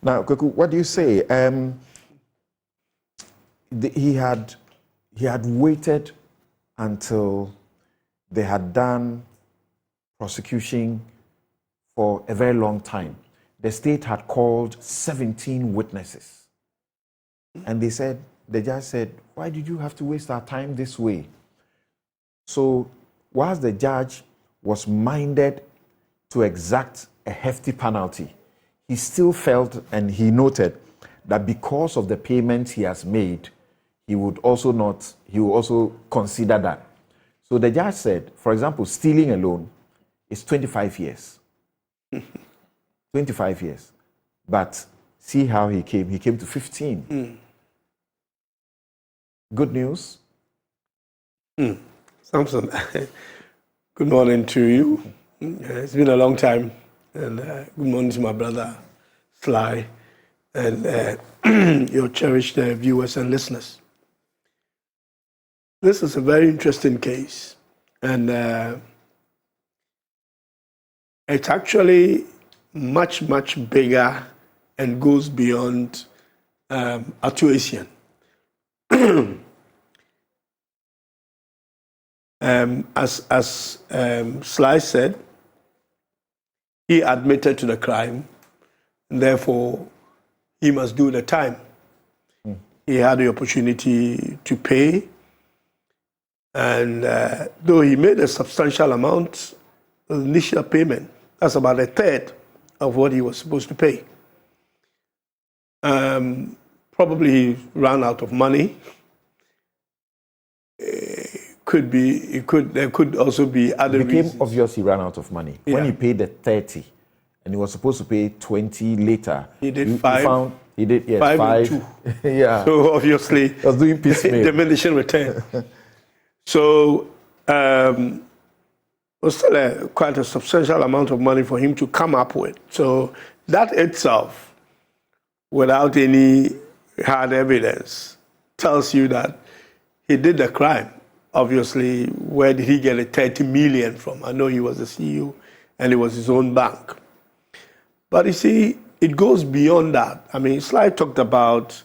Now, Kweku, what do you say? He had waited until they had done prosecution for a very long time. The state had called 17 witnesses. And they said, the judge said, why did you have to waste our time this way? So whilst the judge was minded to exact a hefty penalty, he still felt and he noted that because of the payments he has made, he would also consider that. So the judge said, for example, stealing alone is 25 years. 25 years. But see how he came. He came to 15. Good news? Samson, good morning to you. It's been a long time. And good morning to my brother, Sly, and your cherished viewers and listeners. This is a very interesting case. And it's actually much, much bigger and goes beyond Ato Essien. As Sly said, he admitted to the crime, and therefore he must do the time. He had the opportunity to pay, and though he made a substantial amount of initial payment, that's about a third of what he was supposed to pay. Probably he ran out of money. There could also be other reasons. It became obvious he ran out of money. Yeah. When he paid the 30, and he was supposed to pay 20 later. He did 5. He did, yes, 5 5. and 2. Yeah. So obviously, he was doing piecemeal. Diminishing return. So it was still quite a substantial amount of money for him to come up with. So that itself, without any hard evidence, tells you that he did the crime. Obviously, where did he get a 30 million from? I know he was the CEO and it was his own bank. But you see, it goes beyond that. I mean, Sly talked about,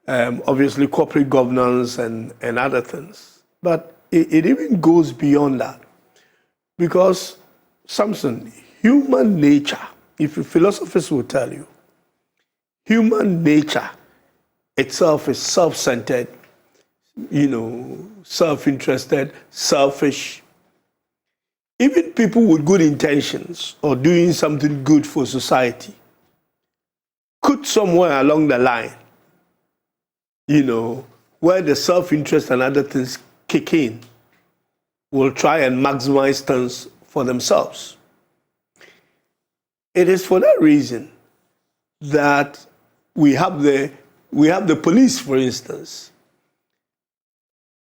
obviously, corporate governance and other things. But it even goes beyond that. Because, Samson, human nature, if philosophers will tell you, human nature itself is self-centered, self-interested, selfish. Even people with good intentions or doing something good for society could somewhere along the line, where the self-interest and other things kick in, will try and maximize things for themselves. It is for that reason that we have the police, for instance.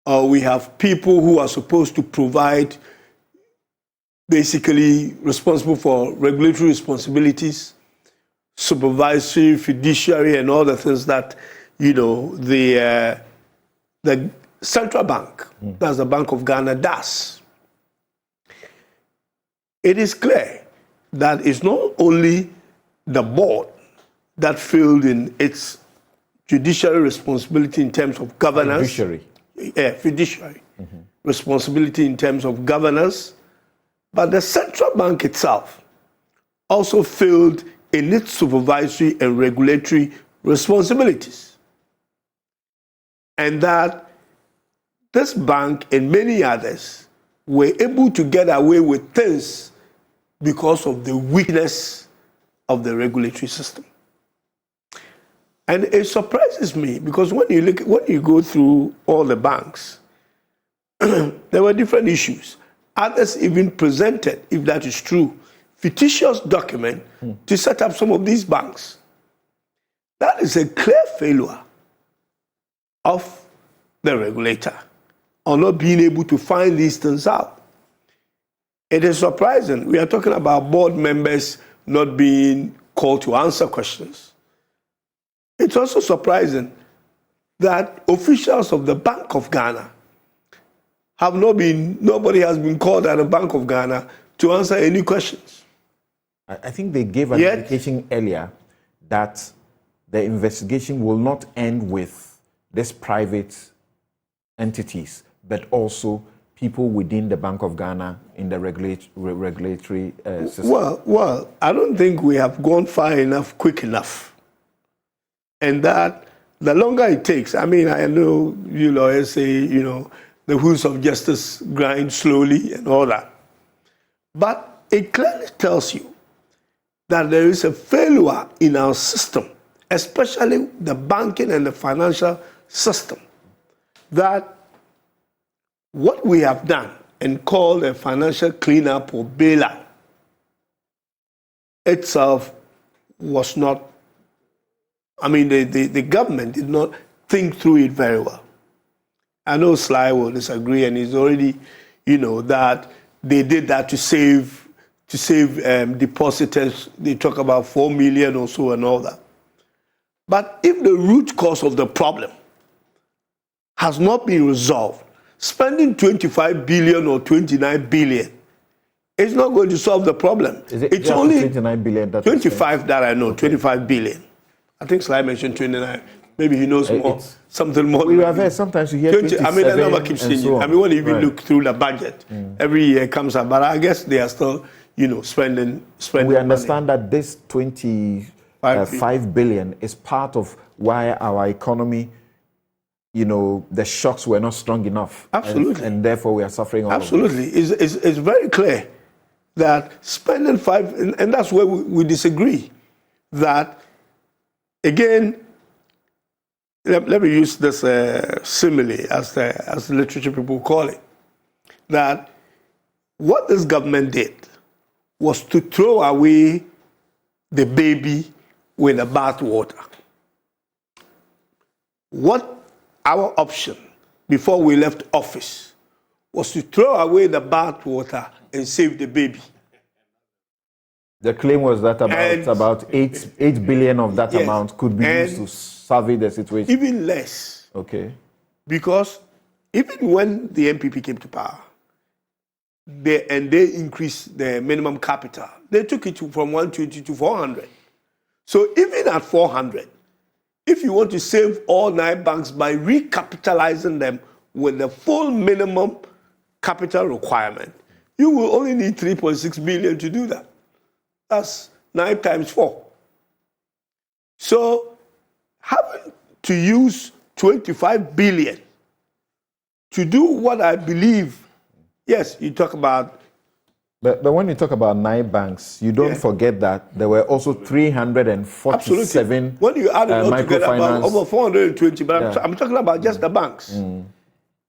Or we have people who are supposed to provide, basically responsible for regulatory responsibilities, supervisory, fiduciary, and all the things that, the central bank, that's the Bank of Ghana, does. It is clear that it's not only the board that failed in its judiciary responsibility in terms of governance. Fiduciary responsibility in terms of governance, but the central bank itself also failed in its supervisory and regulatory responsibilities. And that this bank and many others were able to get away with things because of the weakness of the regulatory system. And it surprises me because when you go through all the banks, there were different issues. Others even presented, if that is true, fictitious document to set up some of these banks. That is a clear failure of the regulator on not being able to find these things out. It is surprising. We are talking about board members not being called to answer questions. It's also surprising that officials of the Bank of Ghana nobody has been called at the Bank of Ghana to answer any questions. I think they gave an indication earlier that the investigation will not end with these private entities, but also people within the Bank of Ghana in the regulatory system? Well, I don't think we have gone far enough, quick enough. And that the longer it takes, I mean, I know you lawyers say, the wheels of justice grind slowly and all that. But it clearly tells you that there is a failure in our system, especially the banking and the financial system, that what we have done and called a financial cleanup or bailout itself was not, I mean, the government did not think through it very well. I know Sly will disagree, and he's already, that they did that to save depositors. They talk about 4 million or so and all that. But if the root cause of the problem has not been resolved, spending 25 billion or 29 billion is not going to solve the problem. It's only 29 billion. 25 that I know, okay. 25 billion. I think Sly mentioned 29. Maybe he knows more, something more. We have heard sometimes you hear 27. I mean, the number keeps changing. So I mean, when you even look through the budget, every year it comes up. But I guess they are still, spending. We understand money. That this 25 billion is part of why our economy, the shocks were not strong enough. Absolutely. And therefore we are suffering all Absolutely. of this. It's very clear that spending and that's where we disagree. That, again, let me use this simile, as the literature people call it, that what this government did was to throw away the baby with the bathwater. What our option before we left office was to throw away the bathwater and save the baby. The claim was that about 8 billion of that amount could be used to survey the situation. Even less. Okay. Because even when the MPP came to power, they increased the minimum capital, they took it from 120 to 400. So even at 400, if you want to save all 9 banks by recapitalizing them with the full minimum capital requirement, you will only need 3.6 billion to do that. That's 9 times 4. So having to use 25 billion to do what I believe, yes, you talk about. But when you talk about 9 banks, you don't forget that there were also 347 Absolutely. When you add it all together, about over 420, but I'm talking about just the banks. And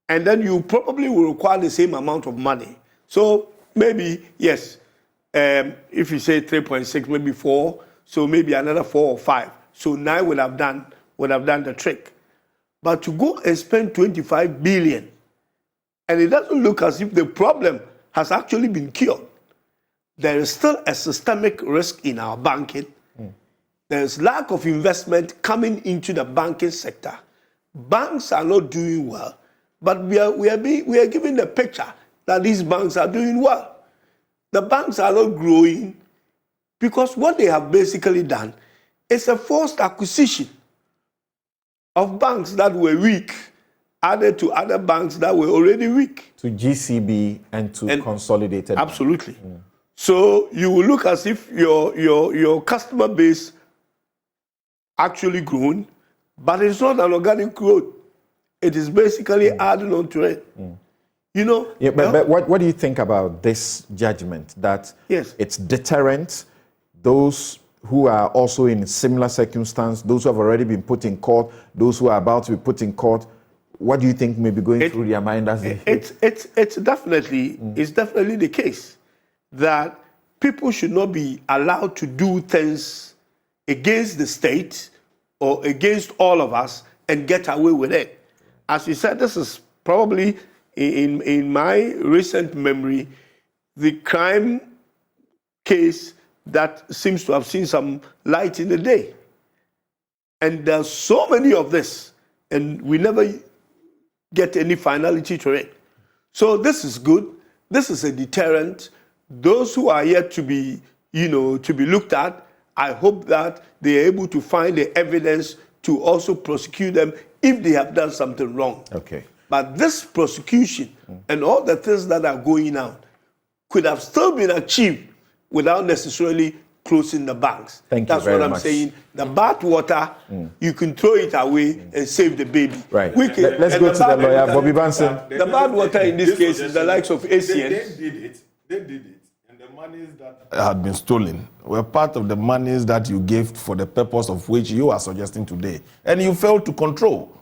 then you probably will require the same amount of money. So maybe, yes, if you say 3.6, maybe 4, so maybe another 4 or 5. So 9 would have done the trick. But to go and spend 25 billion, and it doesn't look as if the problem has actually been cured. There is still a systemic risk in our banking. There is lack of investment coming into the banking sector. Banks are not doing well, but we are given the picture that these banks are doing well. The banks are not growing because what they have basically done is a forced acquisition of banks that were weak, added to other banks that were already weak. To GCB and to consolidated. Absolutely. So you will look as if your customer base actually grown, but it's not an organic growth. It is basically adding on to it. But what do you think about this judgment that it's deterrent? Those who are also in similar circumstance, those who have already been put in court, those who are about to be put in court, what do you think may be going through their mind as they it's definitely the case that people should not be allowed to do things against the state or against all of us and get away with it. As you said, this is probably, in my recent memory, the crime case that seems to have seen some light in the day. And there's so many of this, and we never get any finality to it. So this is good. This is a deterrent. Those who are yet to be, to be looked at I hope that they are able to find the evidence to also prosecute them if they have done something wrong. Okay. But this prosecution and all the things that are going on could have still been achieved without necessarily closing the banks. Thank you That's very what I'm much. saying. The bath water, you can throw it away and save the baby. Right. Let's go to the lawyer, Bobby Benson. The bad water in this case is the likes of Essien. They did it. And the monies that had been stolen were part of the monies that you gave for the purpose of which you are suggesting today. And you failed to control.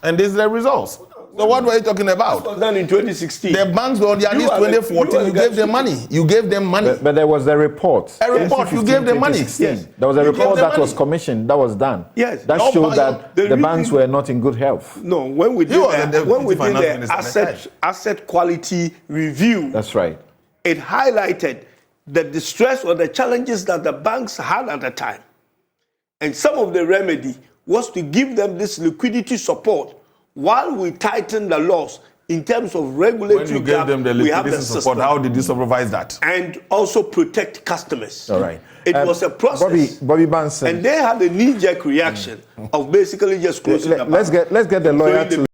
And these are the results. So what were you talking about? It was done in 2016. The banks were on their list 2014. You gave them money. You gave them money. But there was a report. A report. You gave them money. Yes. There was a report that was commissioned, that was done. Yes. That showed that the banks were not in good health. No, when we did the asset quality review, that's right, it highlighted the distress or the challenges that the banks had at the time. And some of the remedy was to give them this liquidity support while we tighten the laws in terms of regulatory. When you gave them the liquidity support, how did you supervise that? And also protect customers. All right. It was a process. Bobby Benson. And they had a knee-jerk reaction of basically just closing the bank. Let's get the lawyer to